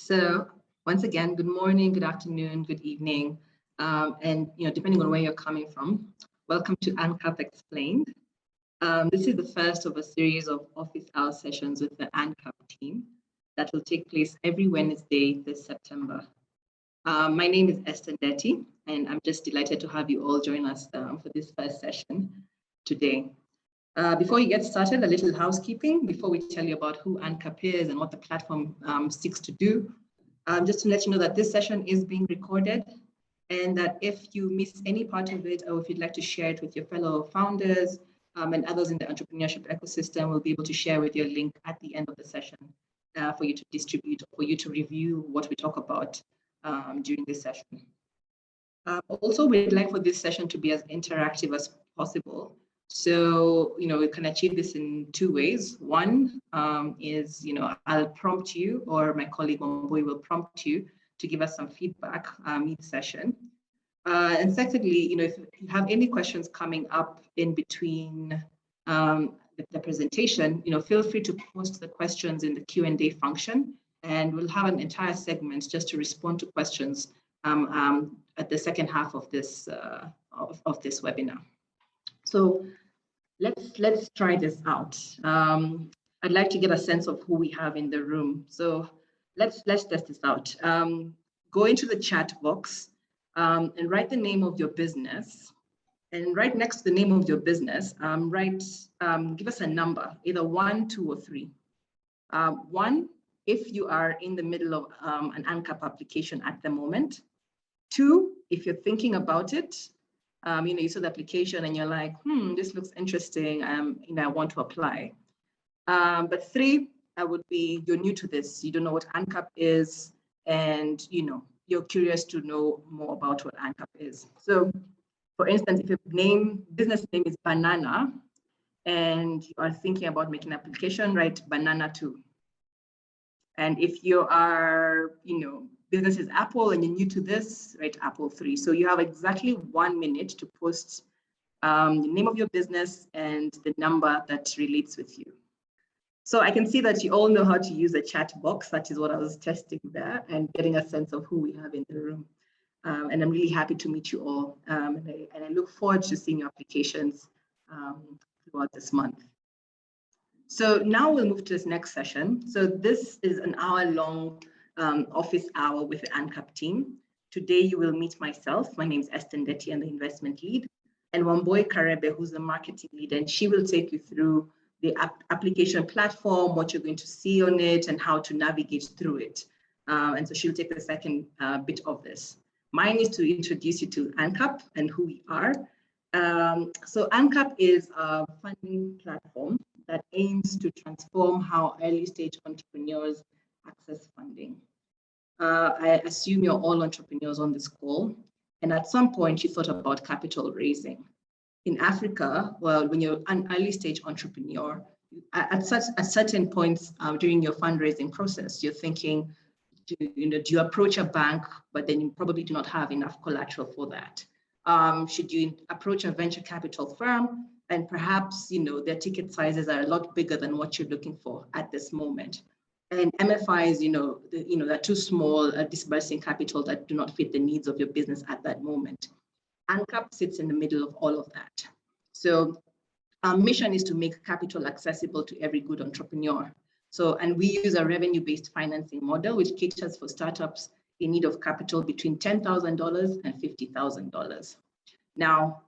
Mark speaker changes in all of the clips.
Speaker 1: So once again, good morning, good afternoon, good evening, and depending on where you're coming from, welcome to Uncapped Explained. This is the first of a series of office hour sessions with the Uncapped team that will take place every Wednesday this September. My name is Esther Ndeti, and I'm just delighted to have you all join us for this first session today. Before we get started, a little housekeeping before we tell you about who Uncapped is and what the platform seeks to do. Just to let you know that this session is being recorded and that if you miss any part of it or if you'd like to share it with your fellow founders and others in the entrepreneurship ecosystem, we'll be able to share with you a link at the end of the session for you to distribute, for you to review what we talk about during this session. Also, we'd like for this session to be as interactive as possible. So, we can achieve this in two ways. One is, I'll prompt you or my colleague Omboy will prompt you to give us some feedback mid-session. And secondly, if you have any questions coming up in between the presentation, feel free to post the questions in the Q&A function, and we'll have an entire segment just to respond to questions at the second half of this webinar. So let's try this out. I'd like to get a sense of who we have in the room. So let's test this out. Go into the chat box and write the name of your business. And right next to the name of your business, give us a number, either 1, 2, or 3. 1, if you are in the middle of an Uncapped application at the moment. 2, if you're thinking about it. You saw the application and you're like, this looks interesting. I want to apply. But 3, I would be, you're new to this. You don't know what Uncapped is, and you're curious to know more about what Uncapped is. So, for instance, if your business name is Banana, and you are thinking about making an application, write Banana 2. And if you are, business is Apple and you're new to this, write Apple 3. So you have exactly 1 minute to post the name of your business and the number that relates with you. So I can see that you all know how to use a chat box. That is what I was testing there and getting a sense of who we have in the room. And I'm really happy to meet you all. And I look forward to seeing your applications throughout this month. So now we'll move to this next session. So this is an hour-long office hour with the Uncapped team. Today you will meet myself. My name is Esther Ndeti, I'm the investment lead, and Wamboy Karebe, who's the marketing lead, and she will take you through the application platform, what you're going to see on it, and how to navigate through it. And so she'll take the second bit of this. Mine is to introduce you to Uncapped and who we are. So Uncapped is a funding platform that aims to transform how early stage entrepreneurs access funding. I assume you're all entrepreneurs on this call, and at some point you thought about capital raising. In Africa, well, when you're an early stage entrepreneur, at certain points during your fundraising process, you're thinking, do you approach a bank, but then you probably do not have enough collateral for that? Should you approach a venture capital firm? And perhaps, their ticket sizes are a lot bigger than what you're looking for at this moment. And MFIs, they're too small, disbursing capital that do not fit the needs of your business at that moment. Uncapped sits in the middle of all of that. So our mission is to make capital accessible to every good entrepreneur. So, and we use a revenue-based financing model, which caters for startups in need of capital between $10,000 and $50,000. Now,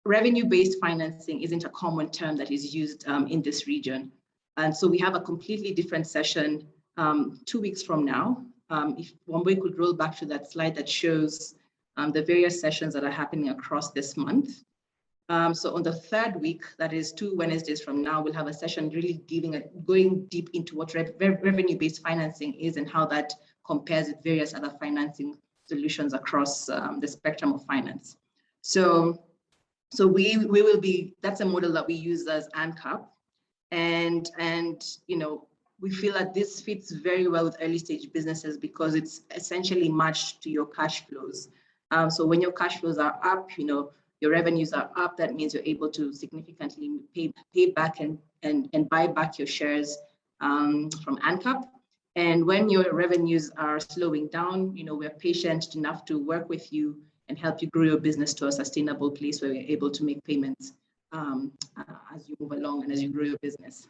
Speaker 1: revenue-based financing isn't a common term that is used in this region. And so we have a completely different session 2 weeks from now. If Wamboy could roll back to that slide that shows the various sessions that are happening across this month. So on the 3rd week, that is 2 Wednesdays from now, we'll have a session really going deep into what revenue-based financing is and how that compares with various other financing solutions across the spectrum of finance. So we will be, that's a model that we use as Uncapped. And we feel that this fits very well with early stage businesses because it's essentially matched to your cash flows. So when your cash flows are up, your revenues are up, that means you're able to significantly pay back and buy back your shares from Uncapped. And when your revenues are slowing down, we're patient enough to work with you and help you grow your business to a sustainable place where we're able to make payments as you move along and as you grow your business.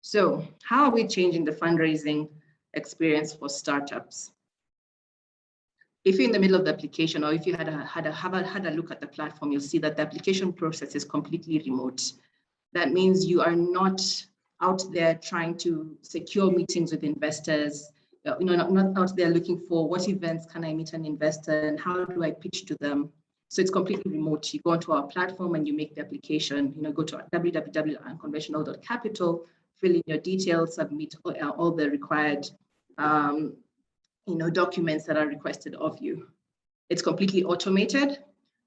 Speaker 1: So how are we changing the fundraising experience for startups? If you're in the middle of the application, or if you had a look at the platform, you'll see that the application process is completely remote. That means you are not out there trying to secure meetings with investors, not out there looking for what events can I meet an investor and how do I pitch to them. So it's completely remote. You go onto our platform and you make the application. Go to www.unconventional.capital, fill in your details, submit all the required documents that are requested of you. It's completely automated.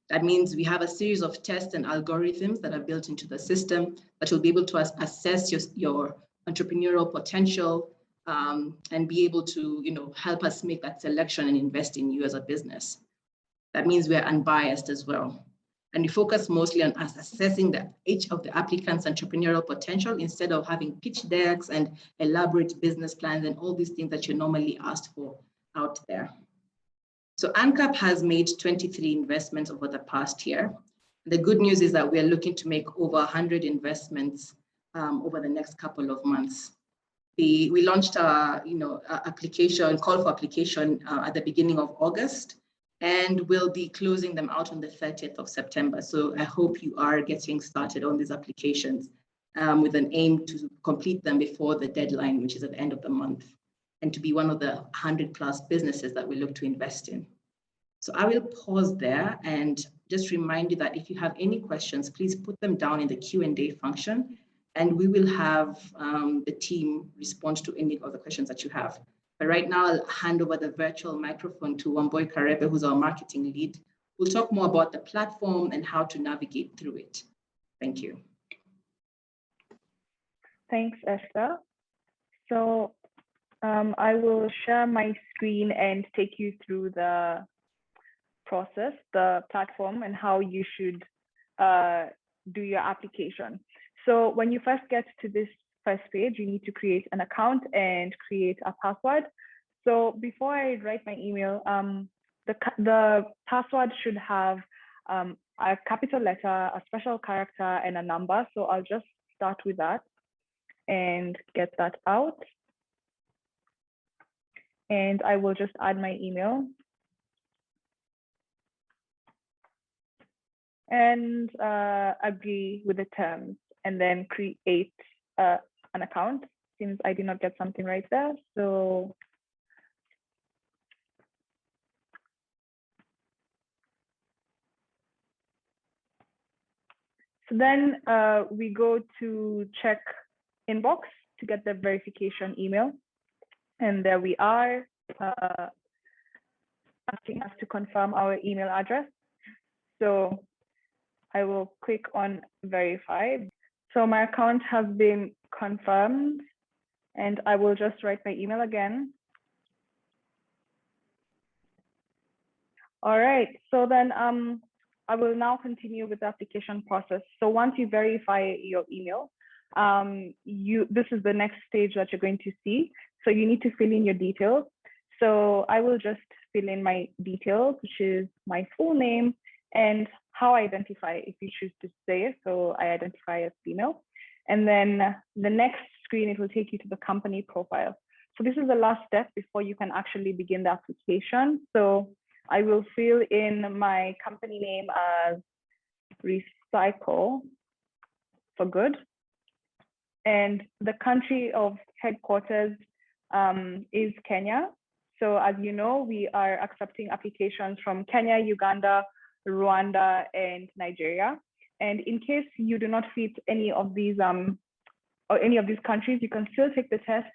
Speaker 1: That means we have a series of tests and algorithms that are built into the system that will be able to assess your entrepreneurial potential and be able to help us make that selection and invest in you as a business. That means we're unbiased as well. And we focus mostly on assessing each of the applicants' entrepreneurial potential instead of having pitch decks and elaborate business plans and all these things that you're normally asked for out there. So Uncapped has made 23 investments over the past year. The good news is that we're looking to make over 100 investments over the next couple of months. We launched a call for application at the beginning of August, and we'll be closing them out on the 30th of September. So I hope you are getting started on these applications with an aim to complete them before the deadline, which is at the end of the month, and to be one of the 100+ businesses that we look to invest in. So I will pause there and just remind you that if you have any questions, please put them down in the Q&A function, and we will have the team respond to any of the questions that you have. But right now, I'll hand over the virtual microphone to Wambui Karebe, who's our marketing lead. We'll talk more about the platform and how to navigate through it. Thank you.
Speaker 2: Thanks, Esther. So I will share my screen and take you through the process, the platform, and how you should do your application. So when you first get to this first page, you need to create an account and create a password. So before I write my email, the password should have a capital letter, a special character, and a number. So I'll just start with that and get that out. And I will just add my email. And agree with the terms, and then create an account. Seems I did not get something right there. So then we go to check inbox to get the verification email. And there we are, asking us to confirm our email address. So I will click on verify. So my account has been confirmed, and I will just write my email again. All right, so then I will now continue with the application process. So once you verify your email, this is the next stage that you're going to see. So you need to fill in your details. So I will just fill in my details, which is my full name and how I identify, if you choose to say it. So I identify as female. And then the next screen, it will take you to the company profile. So this is the last step before you can actually begin the application. So I will fill in my company name as Recycle for Good. And the country of headquarters is Kenya. So as you know, we are accepting applications from Kenya, Uganda, Rwanda, and Nigeria. And in case you do not fit any of these countries, you can still take the test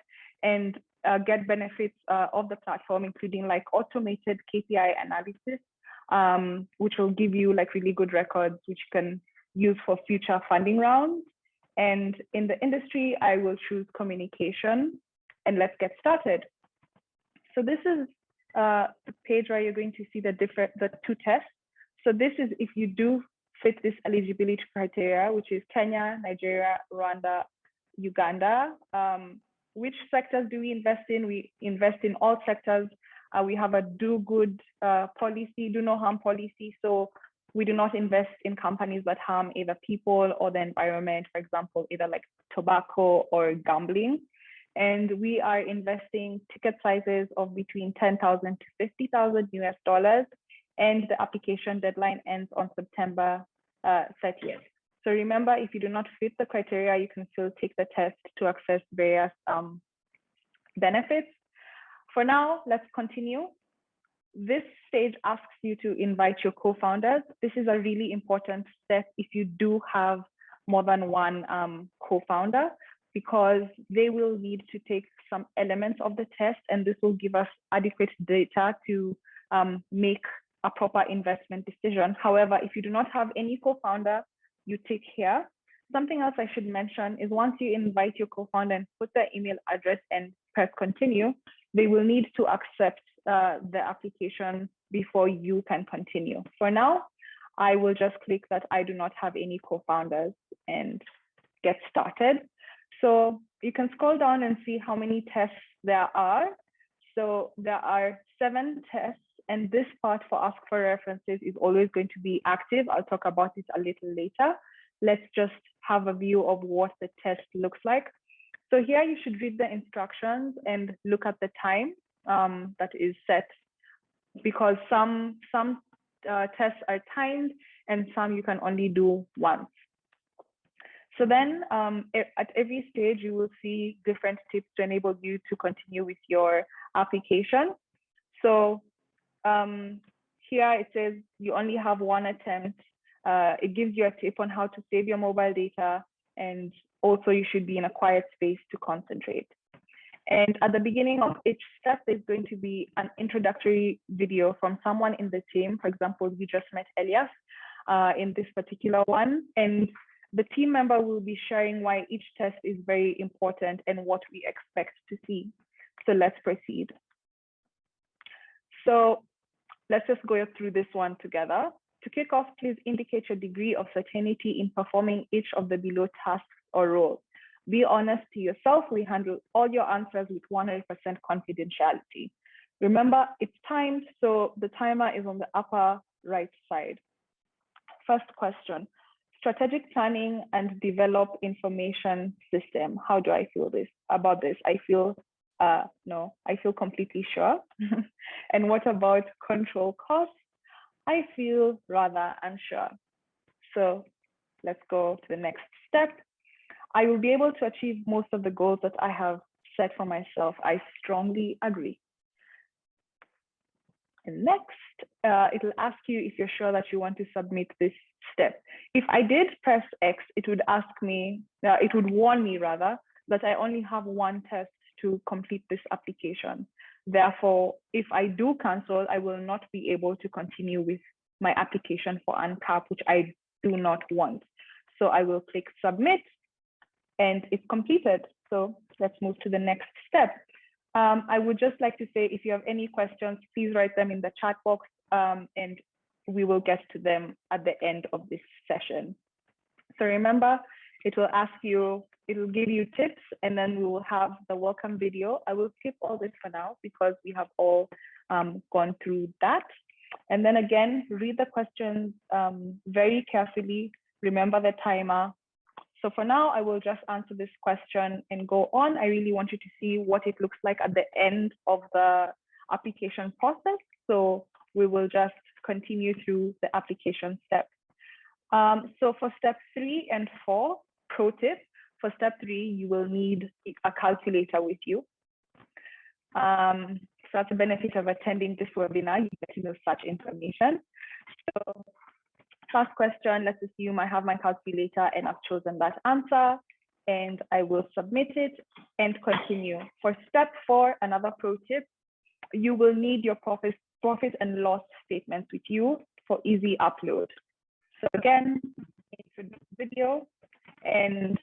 Speaker 2: and get benefits of the platform, including like automated KPI analysis, which will give you like really good records, which you can use for future funding rounds. And in the industry, I will choose communication, and let's get started. So this is the page where you're going to see the two tests. So this is if you do fit this eligibility criteria, which is Kenya, Nigeria, Rwanda, Uganda. which sectors do we invest in? We invest in all sectors. We have a do good policy, do no harm policy. So we do not invest in companies that harm either people or the environment, for example, either like tobacco or gambling. And we are investing ticket sizes of between 10,000 to 50,000 US dollars. And the application deadline ends on September 30th. So remember, if you do not fit the criteria, you can still take the test to access various benefits. For now, let's continue. This stage asks you to invite your co-founders. This is a really important step if you do have more than one co-founder, because they will need to take some elements of the test, and this will give us adequate data to make a proper investment decision. However, if you do not have any co-founder, you tick here. Something else I should mention is once you invite your co-founder and put their email address and press continue, they will need to accept the application before you can continue. For now, I will just click that I do not have any co-founders and get started. So you can scroll down and see how many tests there are. So there are 7 tests, and this part for Ask for References is always going to be active. I'll talk about it a little later. Let's just have a view of what the test looks like. So here you should read the instructions and look at the time that is set, because some tests are timed and some you can only do once. So then at every stage, you will see different tips to enable you to continue with your application. So here it says you only have one attempt. It gives you a tip on how to save your mobile data, and also you should be in a quiet space to concentrate. And at the beginning of each step, there's going to be an introductory video from someone in the team. For example, we just met Elias in this particular one, and the team member will be sharing why each test is very important and what we expect to see. So let's proceed. So let's just go through this one together. To kick off, please indicate your degree of certainty in performing each of the below tasks or roles. Be honest to yourself. We handle all your answers with 100% confidentiality. Remember, it's timed, so the timer is on the upper right side. First question, strategic planning and develop information system. How do I feel about this? I feel, no, I feel completely sure. And what about control costs? I feel rather unsure. So let's go to the next step. I will be able to achieve most of the goals that I have set for myself. I strongly agree. And next, it will ask you if you're sure that you want to submit this step. If I did press X, it would ask me, it would warn me rather, that I only have one test to complete this application. Therefore, if I do cancel, I will not be able to continue with my application for Uncapped, which I do not want. So I will click submit, and it's completed. So let's move to the next step. I would just like to say, if you have any questions, please write them in the chat box, and we will get to them at the end of this session. So remember, it will ask you, it will give you tips, and then we will have the welcome video. I will skip all this for now because we have all gone through that. And then again, read the questions very carefully. Remember the timer. So for now, I will just answer this question and go on. I really want you to see what it looks like at the end of the application process. So we will just continue through the application steps. So for step 3 and 4, pro tip, for step 3, you will need a calculator with you. So that's the benefit of attending this webinar. You get to know such information. So first question, let's assume I have my calculator and I've chosen that answer, and I will submit it and continue. For step 4, another pro tip, you will need your profit and loss statements with you for easy upload. So again, into the video, and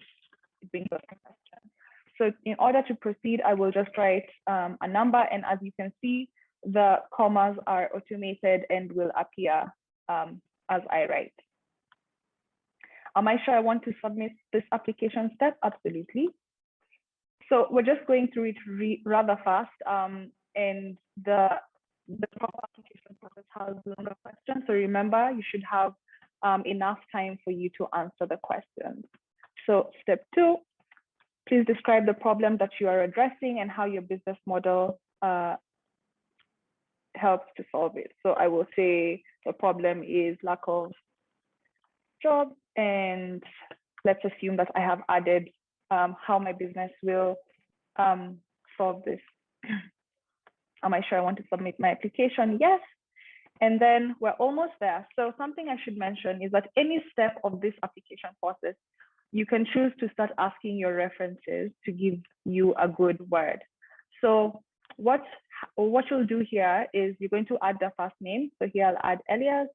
Speaker 2: it brings up a question. So in order to proceed, I will just write a number, and as you can see, the commas are automated and will appear as I write. Am I sure I want to submit this application step? Absolutely. So we're just going through it rather fast, and the proper application process has longer questions. So remember, you should have enough time for you to answer the questions. So step 2, please describe the problem that you are addressing and how your business model helps to solve it. So I will say the problem is lack of jobs, and let's assume that I have added how my business will solve this. Am I sure I want to submit my application? Yes. And then we're almost there. So something I should mention is that any step of this application process, you can choose to start asking your references to give you a good word. So what you'll do here is you're going to add the first name. So here I'll add Elias,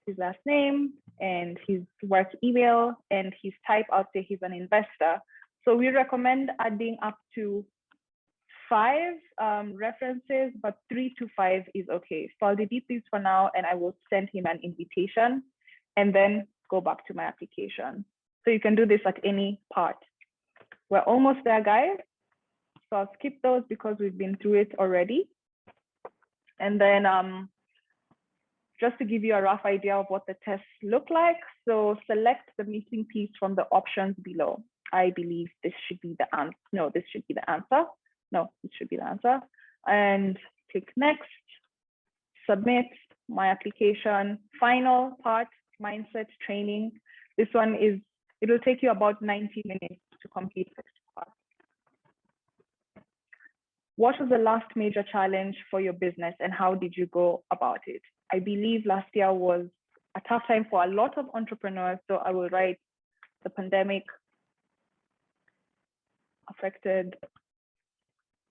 Speaker 2: his last name, and his work email, and his type, I'll say he's an investor. So we recommend adding up to 5 references, but 3 to 5 is okay. So I'll delete these for now, and I will send him an invitation and then go back to my application. So you can do this at any part. We're almost there, guys. So I'll skip those because we've been through it already. And then just to give you a rough idea of what the tests look like. So select the missing piece from the options below. I believe this should be the answer. No, this should be the answer. No, it should be the answer. And click next, submit my application. Final part, mindset training. This one is, it'll take you about 90 minutes to complete this part. What was the last major challenge for your business and how did you go about it? I believe last year was a tough time for a lot of entrepreneurs. So I will write the pandemic affected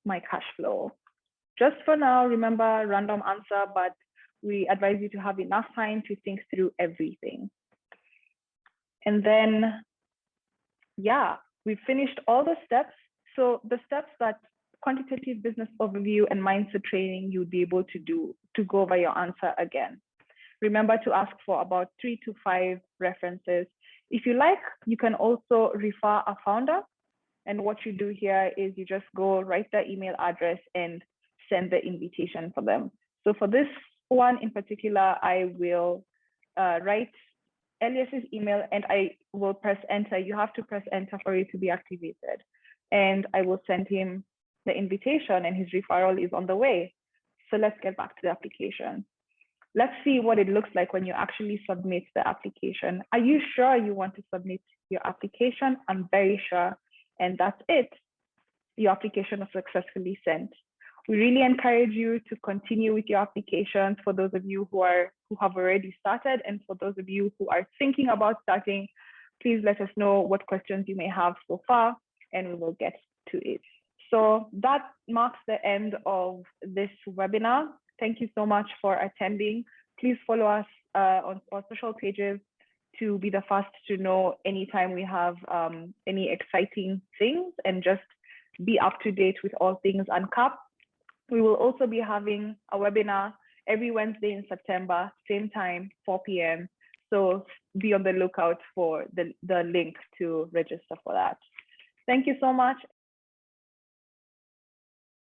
Speaker 2: my cash flow. Just for now, remember, random answer, but we advise you to have enough time to think through everything. And then, yeah, we've finished all the steps. So the steps that quantitative business overview and mindset training you'll be able to do to go over your answer again. Remember to ask for about 3 to 5 references. If you like, you can also refer a founder. And what you do here is you just go write their email address and send the invitation for them. So for this one in particular, I will write Elias's email and I will press enter. You have to press enter for it to be activated. And I will send him the invitation and his referral is on the way. So let's get back to the application. Let's see what it looks like when you actually submit the application. Are you sure you want to submit your application? I'm very sure. And that's it. Your application is successfully sent. We really encourage you to continue with your applications for those of you who have already started, and for those of you who are thinking about starting, please let us know what questions you may have so far, and we will get to it. So that marks the end of this webinar. Thank you so much for attending. Please follow us on our social pages to be the first to know anytime we have any exciting things, and just be up to date with all things Uncapped. We will also be having a webinar every Wednesday in September, same time, 4 p.m. So be on the lookout for the link to register for that. Thank you so much.